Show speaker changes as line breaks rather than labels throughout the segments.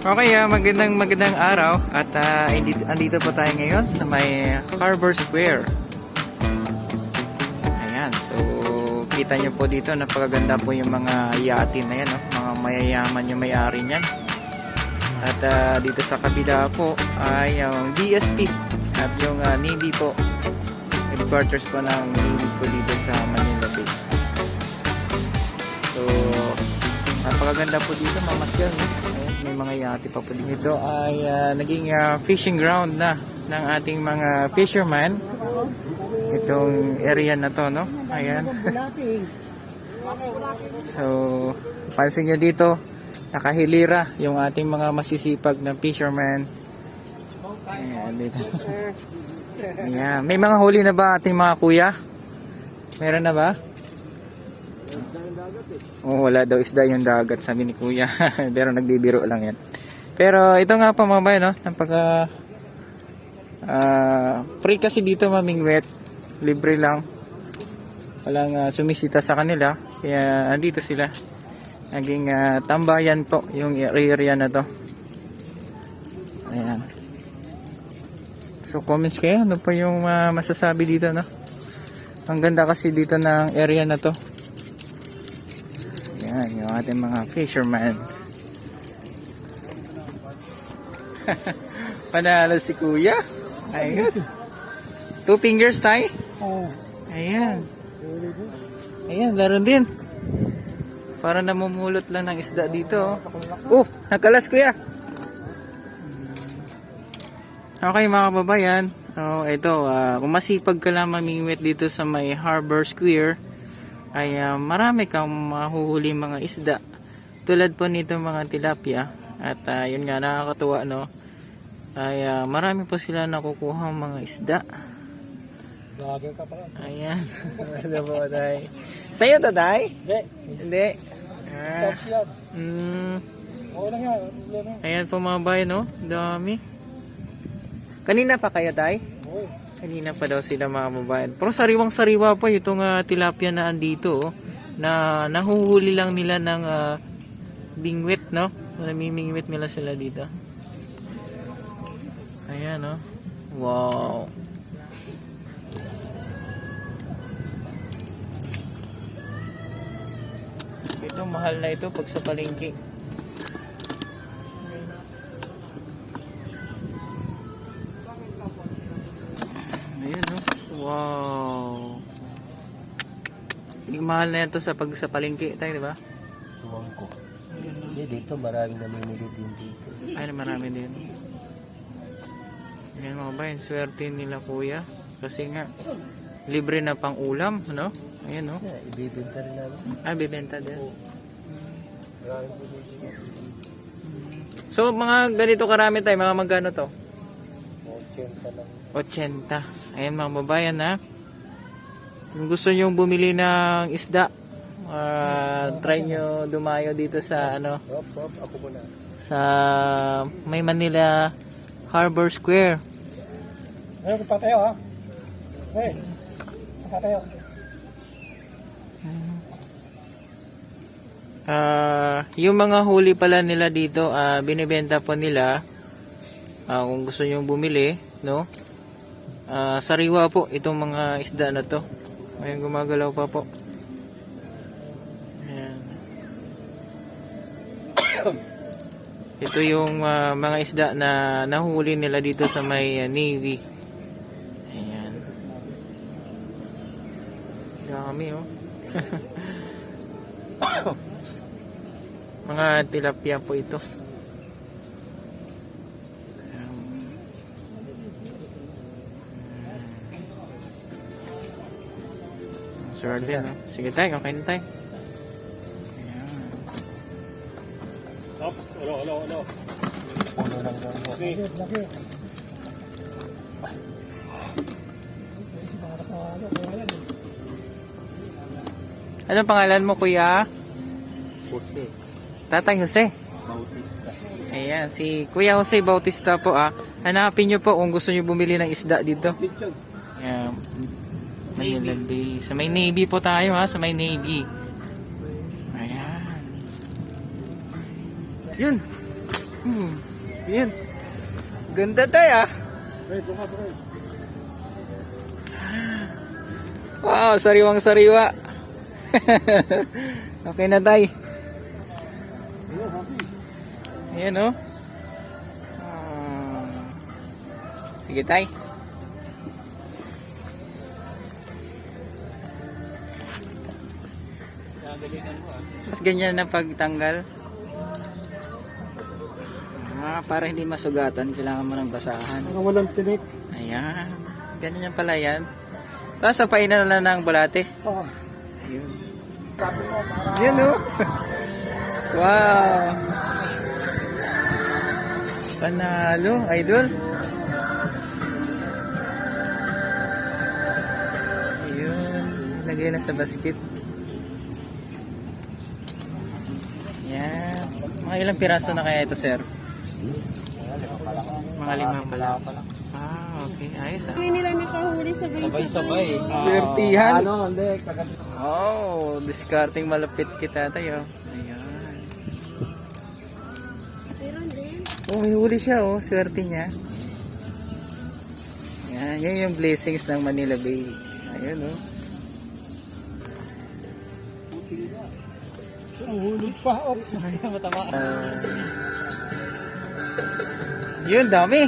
Okay, magandang araw at andito po tayo ngayon sa may Harbor Square. Ayan, so kita nyo po dito, napakaganda po yung mga yatin na yan, no? Mga mayayaman yung may-ari niyan. At dito sa kabila po ay yung DSP at yung Navy po, headquarters po ng Navy po dito sa Manila Bay. So napakaganda po dito, mamasyal, no? May mga yate pa po dito. Ito ay naging fishing ground na ng ating mga fisherman. Itong area na to, no? Ayan. So pansin nyo dito, nakahilira yung ating mga masisipag na fisherman. Ayan, dito. Ayan. May mga huli na ba ating mga kuya? Meron na ba? Oh, wala daw isda yung dagat, sabi ni kuya. Pero nagbibiro lang yan. Pero ito nga pa mga bayan, no? Napaka free kasi dito, mamingwet. Libre lang. Walang sumisita sa kanila. Kaya andito sila. Naging tambayan po yung area na to. Ayan. So comments kayo, ano pa yung masasabi dito, no? Ang ganda kasi dito ng area na to. Yan, yung ating mga fisherman. Panalo si kuya. Ayos. 2 fingers tayo. Ayan. Ayan, laro din. Para namumulot lang ng isda dito. Oh, nakalas kuya. Okay mga kababayan. Oh, ito, kung masipag ka lang mamingwit dito sa may Harbor Square, ay marami kang mahuhuli mga isda tulad po nito mga tilapia at yun nga, nakakatuwa, no? Ay marami po sila nakukuha mga isda. Ayan. Ano po tayo? Sa'yo to tayo? Hindi. Ayan po mga bayan, no? Dami. Kanina pa kaya tayo? Kanina pa daw sila mga kababayan. Pero sariwang-sariwa pa itong tilapia na andito, oh, na nahuhuli lang nila ng bingwit, no? Namimingwit nila sila dito. Ayan, no? Wow. Ito, mahal na ito pag sa palengke. Ayan, no? Wow. Mahal na yan to sa palengke tayo, di ba?
Tuwang ko. Hindi, dito maraming namimili din dito.
Ay, marami din. Ayan mga bayan, swerte nila kuya. Kasi nga, libre na pang ulam, no? Ayan, no?
Yeah, ibibenta rin namin.
Ah, bibenta din.
Maraming po dito.
So, mga ganito karami tayo, mga magkano to?
80 lang.
80. Ayan mga babayan, ha? Kung gusto nyo bumili ng isda, try nyo dumayo dito sa
Ako muna.
sa may Manila Harbor Square.
Ay, patayo ha. Hey, patayo.
Yung mga huli pala nila dito, binibenta po nila, kung gusto nyo bumili, no? Sariwa po itong mga isda na to. Ayan, gumagalaw pa po. Ayan. Ito yung mga isda na nahuli nila dito sa may Navy. Ayan. Dami, oh. Mga tilapia po ito. Swerte, no? Sige tayo, kakain na tayo. Ayan.
Ulo. Ulo lang daw. Laki.
Anong pangalan mo, kuya?
Jose.
Tatay Jose.
Bautista.
Ayan, si Kuya Jose Bautista po, hanapin nyo po kung gusto nyo bumili ng isda dito. Ayan. Manila Bay. Sa may Navy po tayo, ha? Sa may Navy. Ayan. Yun. Yan. Ganda tayo ah. Wow, sariwang sariwa. Okay na tay. Ayan oh. Sige tay. Mas ganyan na pagtanggal. Para hindi masugatan, kailangan mo ng basahan.
Walang tinik.
Ayan. Ganyan yan pala yan. Tapos sapainan na lang ng bulate.
Oo.
Ayun.
Sabi mo, para...
Yan oh. Wow. Panalo, idol. Ayun. Lagay na sa basket. Yan. Mga ilang piraso na kaya ito, sir? Mga 5 pala. Okay. Ayos ah.
Kami nila nakahuli sabay-sabay.
Swertihan.
Ano, hindi. Kagabi.
Oh, discarding malapit kita tayo. Ayan.
Meron din.
Oh, may huli siya oh. Swerte niya. Yan, yan yung blessings ng Manila Bay. Ayun oh.
Hulog pa. Oops. Matama.
Yun, dami.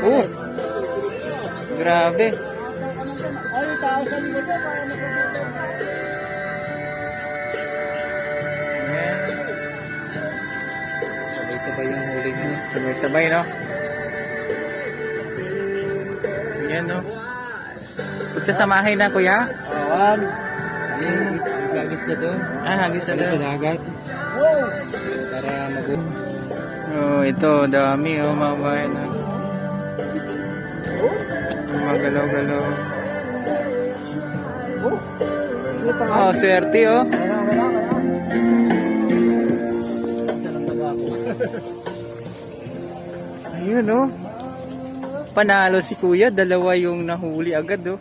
Oh. Grabe.
Ay, taasan mo dyan. Para makabuto.
Ayan. Sabay-sabay yung huli niya. Sabay-sabay, no? Ayan, no? Pagsasamahin na, kuya?
Awan. Gagis na doon.
Hagis na doon.
Dagat.
Oh.
Para mabuto.
Oh, ito, dami, oh, mga bayan, no? Mga galaw-galaw. Oh, swerte, oh. Ayun, oh. Panalo si kuya, dalawa yung nahuli agad, oh.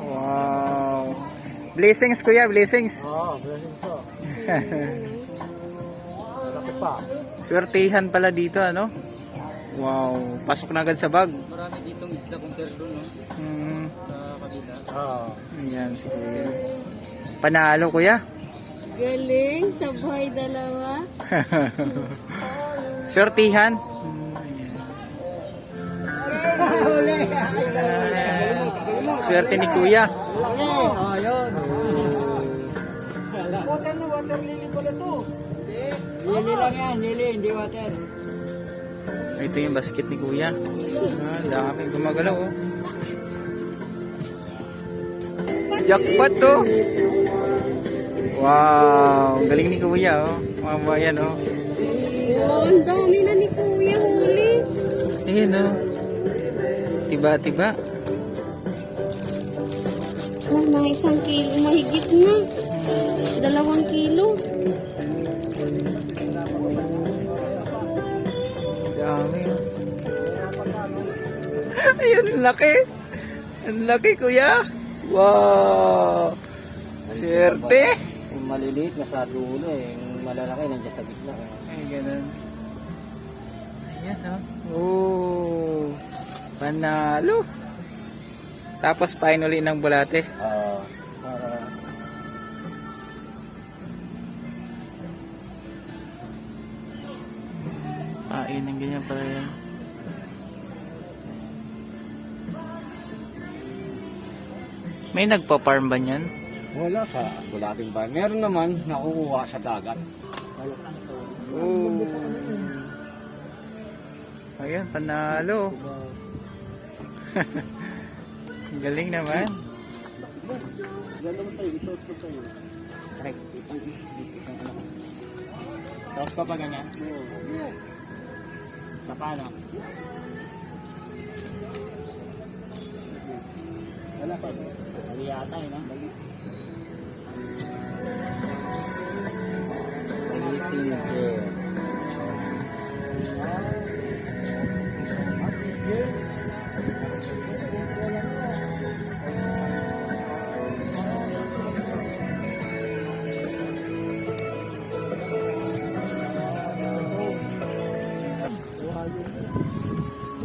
Wow. Blessings, kuya, blessings.
Oo, blessings po. Laki pa.
Swertihan pala dito, ano? Wow, pasok na agad sa bag.
Marami ditong isda compare doon, no? Sa kabila. Oo.
Ayan, si kuya. Panalo, kuya.
Galing, sabay dalawa.
Swertihan. Swerte ni kuya.
Oh, yun. Water na, water lily pala to. Lily lang yan, lily, hindi water.
Ito yung basket ni kuya. Dami gumagalaw, oh. Jackpot to. Wow, galing ni kuya, oh. Mga bayan, oh.
Oh, ang dami na ni Kuya huli.
Ayun, oh. Tiba-tiba.
Oh, mga 1 kilo, mahigit na. 2 kilo.
Dami, oh. Ayun, ang laki. Ang laki, kuya. Wow. Swerte.
Yung maliliit na sa dulo eh. Yung malalaki nandiyan sa gitna.
Ay, ganun. Ayan, oh. Oh. Panalo. Tapos finally ng bulate.
Para...
Ng ganyan pala yan. May nagpa-farm ba niyan?
Wala sa bulating ba? Meron naman nakukuha sa dagat.
Oh. Ayan, panalo. Ang galing naman.
Gano'n tayo, ito tayo. Correct. Itang ano. Tapos pa pa ganyan? Sa paano? Wala pa. Mali yata eh, no? Mali.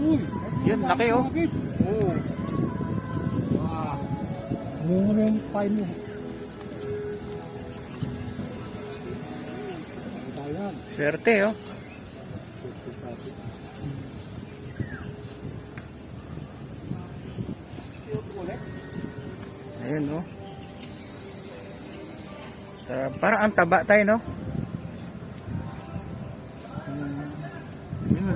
Uy!
Yun, laki oh.
Oo. Wow. Mungo na yung pain mo. Ayan.
Swerte oh. Ayun oh. Parang ang taba tayo no? Yun.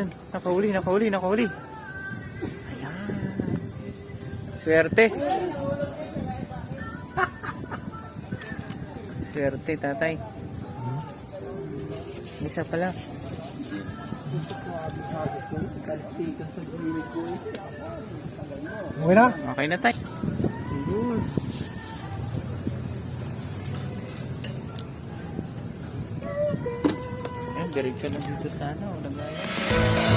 Yun. Nakauli. Ayan. Swerte. Swerte, tatay. Isa pala.
Okay na?
Okay na tayo. Ayan, diretso na dito sa ano, lagayan.